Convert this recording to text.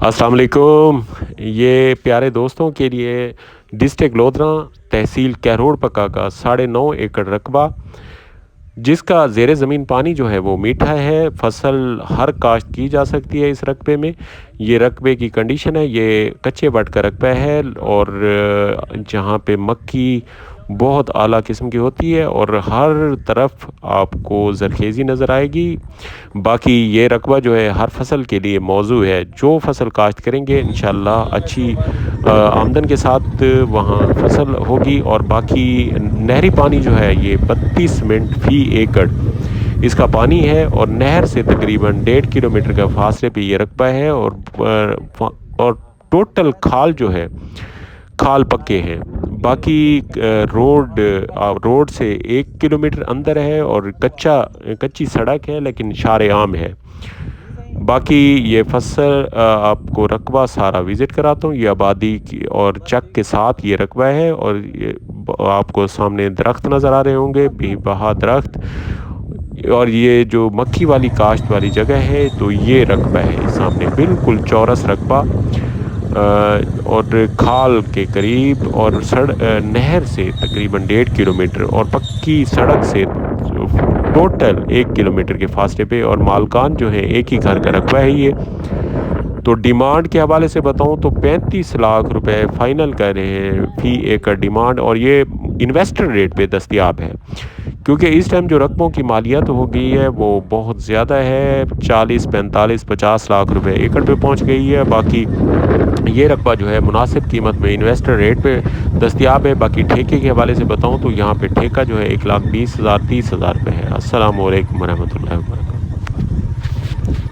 अस्सलाम वालेकुम। ये प्यारे दोस्तों के लिए डिस्ट्रिक्ट लोधरा तहसील कैरोड़ पक्का का 9.5 एकड़ रकबा, जिसका ज़ेर ज़मीन पानी जो है वो मीठा है। फसल हर काश्त की जा सकती है इस रकबे में। ये रकबे की कंडीशन है, ये कच्चे बट का रकबा है और जहाँ पे मक्की बहुत आला किस्म की होती है और हर तरफ आपको ज़रखेज़ी नज़र आएगी। बाकी ये रकबा जो है हर फसल के लिए मौजू है। जो फसल काश्त करेंगे इंशाल्लाह अच्छी आमदन के साथ वहाँ फसल होगी। और बाकी नहरी पानी जो है ये 32 मिनट फी एकड़ इसका पानी है और नहर से तकरीबन 1.5 किलोमीटर का फासले पे ये रकबा है। और टोटल खाल जो है खाल पक्के हैं। बाकी रोड से 1 किलोमीटर अंदर है और कच्ची सड़क है लेकिन शार आम है। बाकी ये फसल आपको रकबा सारा विज़िट कराता हूँ। ये आबादी की और चक के साथ ये रकबा है और ये आपको सामने दरख्त नज़र आ रहे होंगे, बेबहा दरख्त। और ये जो मक्खी वाली काश्त वाली जगह है तो ये रकबा है सामने, बिल्कुल चौरस रकबा और खाल के करीब और नहर से तकरीबन 1.5 किलोमीटर और पक्की सड़क से टोटल 1 किलोमीटर के फासले पे। और मालकान जो है एक ही घर का रकबा है ये। तो डिमांड के हवाले से बताऊं तो 35 लाख रुपए फाइनल कर रहे हैं फी एकड़ डिमांड, और ये इन्वेस्टर रेट पे दस्तयाब है क्योंकि इस टाइम जो रकबों की मालियत हो गई है वो बहुत ज़्यादा है। 40 45 50 लाख रुपए एकड़ पे पहुंच गई है। बाकी ये रकबा जो है मुनासिब कीमत में इन्वेस्टर रेट पे दस्तयाब है। बाकी ठेके के हवाले से बताऊं तो यहाँ पे ठेका जो है 1,20,000 30,000 रुपये है। अस्सलाम वालेकुम रहमतुल्लाहि व बरकातहू।